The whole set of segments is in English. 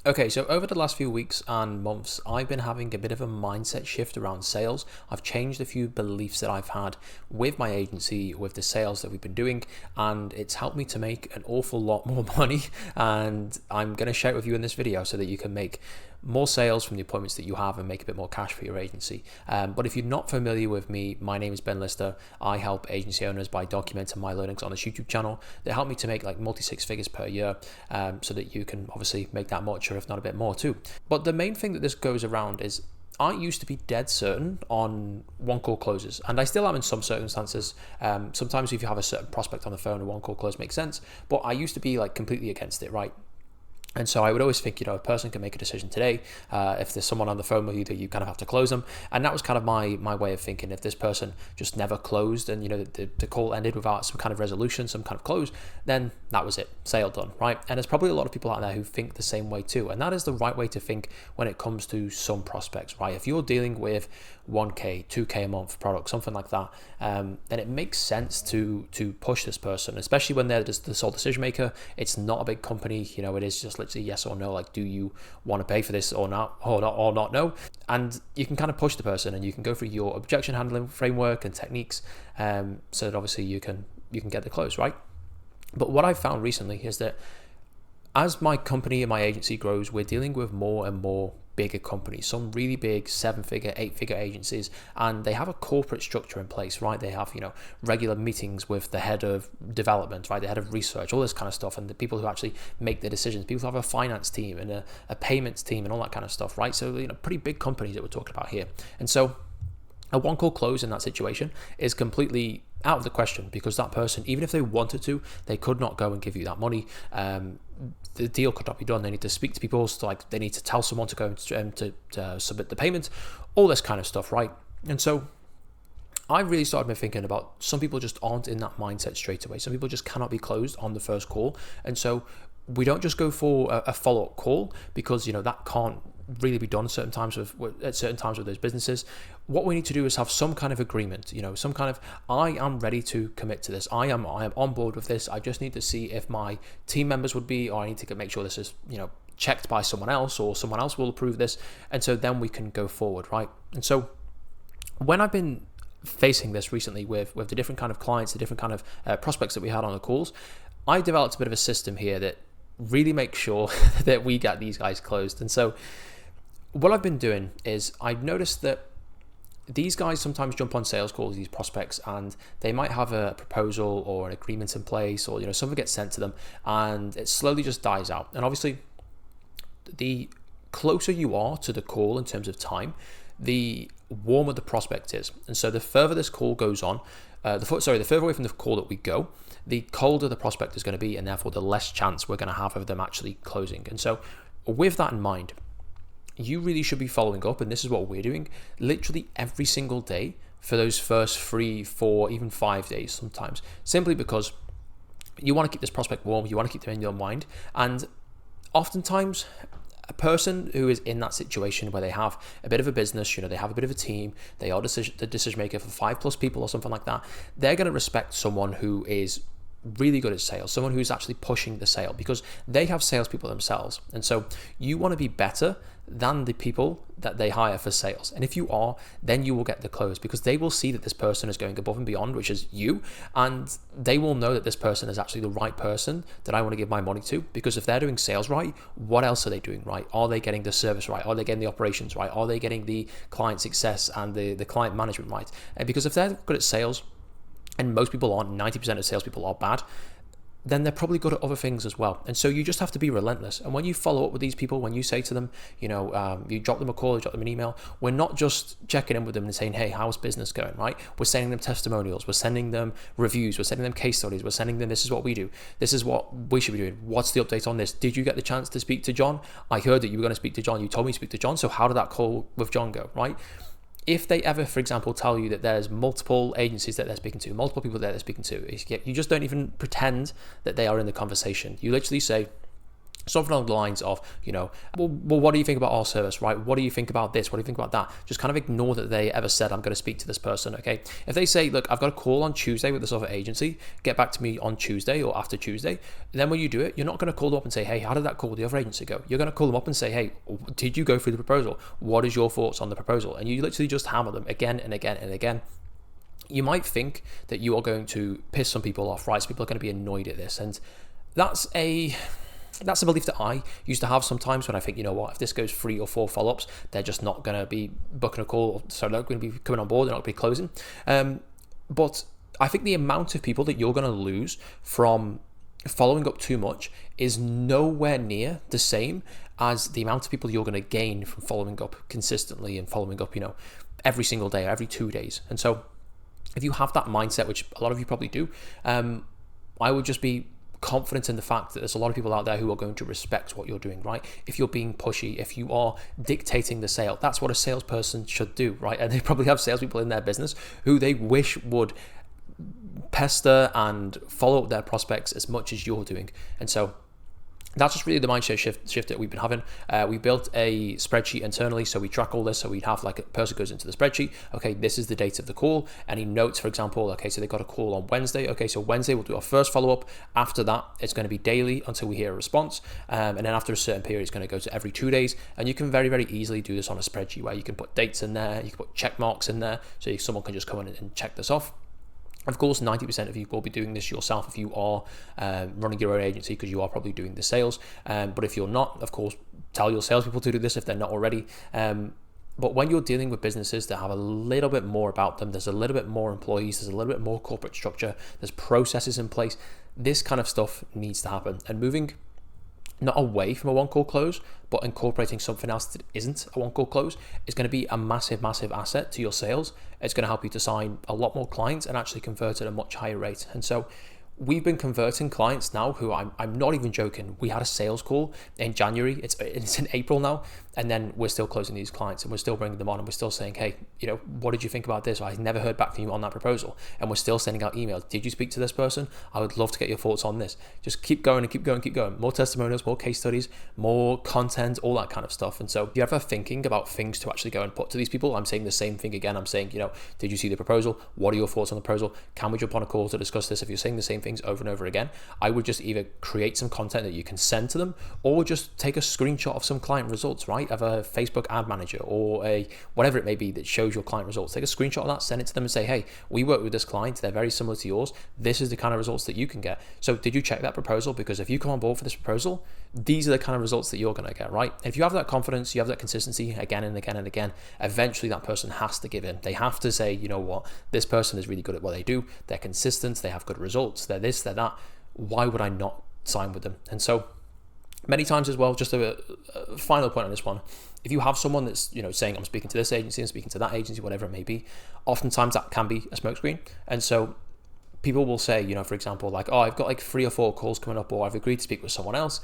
Okay, so over the last few weeks and months, I've been having a bit of a mindset shift around sales. I've changed a few beliefs that I've had with my agency, with the sales that we've been doing, and it's helped me to make an awful lot more money. And I'm going to share it with you in this video so that you can make more sales from the appointments that you have and make a bit more cash for your agency. But if you're not familiar with me, my name is Ben Lister. I help agency owners by documenting my learnings on this YouTube channel that help me to make like multi-six figures per year, so that you can obviously make that much, or if not a bit more too. But the main thing that this goes around is I used to be dead certain on one call closes, and I still am in some circumstances. Sometimes if you have a certain prospect on the phone, a one call close makes sense, but I used to be like completely against it, right? And so I would always think, a person can make a decision today. If there's someone on the phone with you, that you kind of have to close them. And that was kind of my way of thinking. If this person just never closed and, the call ended without some kind of resolution, some kind of close, then that was it. Sale done, right? And there's probably a lot of people out there who think the same way too. And that is the right way to think when it comes to some prospects, right? If you're dealing with 1K, 2K a month product, something like that, then it makes sense to push this person, especially when they're just the sole decision maker. It's not a big company, it is just literally yes or no, like, do you want to pay for this or not, no. And you can kind of push the person, and you can go through your objection handling framework and techniques, so that obviously you can get the close, right? But what I've found recently is that as my company and my agency grows, we're dealing with more and more bigger companies, some really big 7-figure, 8-figure agencies, and they have a corporate structure in place, right? They have, regular meetings with the head of development, right? The head of research, all this kind of stuff, and the people who actually make the decisions. People who have a finance team and a payments team and all that kind of stuff, right? So, pretty big companies that we're talking about here. And so a one call close in that situation is completely out of the question, because that person, even if they wanted to, they could not go and give you that money. The deal could not be done. They need to speak to people, so like they need to tell someone to go to submit the payment, all this kind of stuff, right? And so I really started thinking about, some people just aren't in that mindset straight away. Some people just cannot be closed on the first call. And so we don't just go for a follow-up call, because that can't really be done at certain times with those businesses. What we need to do is have some kind of agreement, some kind of, I am ready to commit to this. I am on board with this. I just need to see if my team members would be, or I need to make sure this is, checked by someone else, or someone else will approve this. And so then we can go forward, right? And so when I've been facing this recently with the different kind of clients, the different kind of prospects that we had on the calls, I developed a bit of a system here that really makes sure that we get these guys closed. And so what I've been doing is, I've noticed that these guys sometimes jump on sales calls, these prospects, and they might have a proposal or an agreement in place, or something gets sent to them, and it slowly just dies out. And obviously, the closer you are to the call in terms of time, the warmer the prospect is. And so the further this call goes on, the further away from the call that we go, the colder the prospect is going to be, and therefore the less chance we're going to have of them actually closing. And so with that in mind, you really should be following up, and this is what we're doing, literally every single day for those first 3, 4, even 5 days sometimes, simply because you want to keep this prospect warm, you want to keep them in your mind. And oftentimes, a person who is in that situation where they have a bit of a business, they have a bit of a team, they are the decision maker for 5+ people or something like that, they're going to respect someone who is really good at sales, someone who's actually pushing the sale, because they have salespeople themselves. And so you want to be better than the people that they hire for sales. And if you are, then you will get the close, because they will see that this person is going above and beyond, which is you, and they will know that this person is actually the right person that I want to give my money to. Because if they're doing sales right, what else are they doing right? Are they getting the service right? Are they getting the operations right? Are they getting the client success and the client management right? And because if they're good at sales, and most people aren't, 90% of salespeople are bad, then they're probably good at other things as well. And so you just have to be relentless. And when you follow up with these people, when you say to them, you drop them a call, you drop them an email, we're not just checking in with them and saying, hey, how's business going, right? We're sending them testimonials, we're sending them reviews, we're sending them case studies, we're sending them, this is what we do, this is what we should be doing, what's the update on this? Did you get the chance to speak to John? I heard that you were going to speak to John, you told me to speak to John, so how did that call with John go, right? If they ever, for example, tell you that there's multiple agencies that they're speaking to, multiple people that they're speaking to, you just don't even pretend that they are in the conversation. You literally say, something along the lines of, well, what do you think about our service, right? What do you think about this? What do you think about that? Just kind of ignore that they ever said, I'm going to speak to this person, okay? If they say, look, I've got a call on Tuesday with this other agency, get back to me on Tuesday or after Tuesday, then when you do it, you're not going to call them up and say, hey, how did that call with the other agency go? You're going to call them up and say, hey, did you go through the proposal? What is your thoughts on the proposal? And you literally just hammer them again and again and again. You might think that you are going to piss some people off, right? So people are going to be annoyed at this. And that's a belief that I used to have sometimes when I think, if this goes 3 or 4 follow-ups, they're just not going to be booking a call, so they're not going to be coming on board, they're not going to be closing. But I think the amount of people that you're going to lose from following up too much is nowhere near the same as the amount of people you're going to gain from following up consistently and following up, every single day, every 2 days. And so if you have that mindset, which a lot of you probably do, I would just be confident in the fact that there's a lot of people out there who are going to respect what you're doing, right? If you're being pushy, if you are dictating the sale, that's what a salesperson should do, right? And they probably have salespeople in their business who they wish would pester and follow up their prospects as much as you're doing. And so that's just really the mindset shift that we've been having. We built a spreadsheet internally, so we track all this. So we'd have like a person goes into the spreadsheet. Okay, this is the date of the call. Any notes, for example. Okay, so they got a call on Wednesday. Okay, so Wednesday we'll do our first follow up. After that, it's going to be daily until we hear a response. And then after a certain period, it's going to go to every 2 days. And you can very, very easily do this on a spreadsheet where you can put dates in there, you can put check marks in there, so someone can just come in and check this off. Of course, 90% of you will be doing this yourself if you are running your own agency, because you are probably doing the sales. But if you're not, of course, tell your salespeople to do this if they're not already. But when you're dealing with businesses that have a little bit more about them, there's a little bit more employees, there's a little bit more corporate structure, there's processes in place, this kind of stuff needs to happen. And moving not away from a one-call close, but incorporating something else that isn't a one-call close is going to be a massive, massive asset to your sales. It's going to help you to sign a lot more clients and actually convert at a much higher rate. And so we've been converting clients now who I'm not even joking. We had a sales call in January. It's in April now. And then we're still closing these clients and we're still bringing them on and we're still saying, hey, what did you think about this? I never heard back from you on that proposal. And we're still sending out emails. Did you speak to this person? I would love to get your thoughts on this. Just keep going and keep going, keep going. More testimonials, more case studies, more content, all that kind of stuff. And so if you're ever thinking about things to actually go and put to these people, I'm saying the same thing again. I'm saying, did you see the proposal? What are your thoughts on the proposal? Can we jump on a call to discuss this? If you're saying the same things over and over again, I would just either create some content that you can send to them or just take a screenshot of some client results, right? Of a Facebook ad manager or a whatever it may be that shows your client results. Take a screenshot of that, send it to them and say, hey, we work with this client. They're very similar to yours. This is the kind of results that you can get. So did you check that proposal? Because if you come on board for this proposal, these are the kind of results that you're going to get, right? If you have that confidence, you have that consistency again and again and again, eventually that person has to give in. They have to say, you know what, this person is really good at what they do. They're consistent. They have good results. They're this, they're that. Why would I not sign with them? And so many times as well, just a final point on this one, if you have someone that's saying I'm speaking to this agency, I'm speaking to that agency, whatever it may be, oftentimes that can be a smokescreen. And so people will say, for example, like, oh, I've got like 3 or 4 calls coming up, or I've agreed to speak with someone else.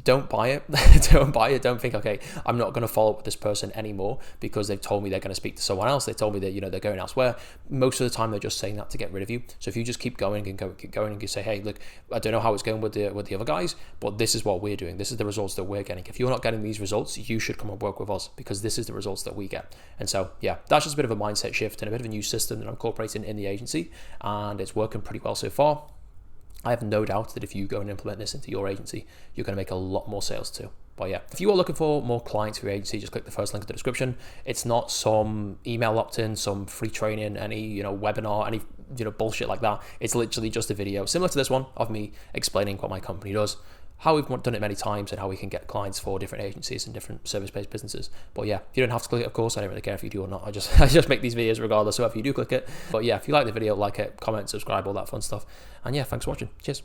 Don't buy it. Don't buy it. Don't think, okay, I'm not going to follow up with this person anymore because they've told me they're going to speak to someone else. They told me that, they're going elsewhere. Most of the time, they're just saying that to get rid of you. So if you just keep going and keep going and you say, hey, look, I don't know how it's going with the other guys, but this is what we're doing. This is the results that we're getting. If you're not getting these results, you should come and work with us because this is the results that we get. And so, yeah, that's just a bit of a mindset shift and a bit of a new system that I'm incorporating in the agency, and it's working pretty well so far. I have no doubt that if you go and implement this into your agency, you're going to make a lot more sales too. But yeah, if you are looking for more clients for your agency, just click the first link in the description. It's not some email opt-in, some free training, any webinar, any bullshit like that. It's literally just a video similar to this one of me explaining what my company does, how we've done it many times, and how we can get clients for different agencies and different service-based businesses. But yeah, you don't have to click it, of course. I don't really care if you do or not. I just make these videos regardless, so if you do click it. But yeah, if you like the video, like it, comment, subscribe, all that fun stuff. And yeah, thanks for watching. Cheers.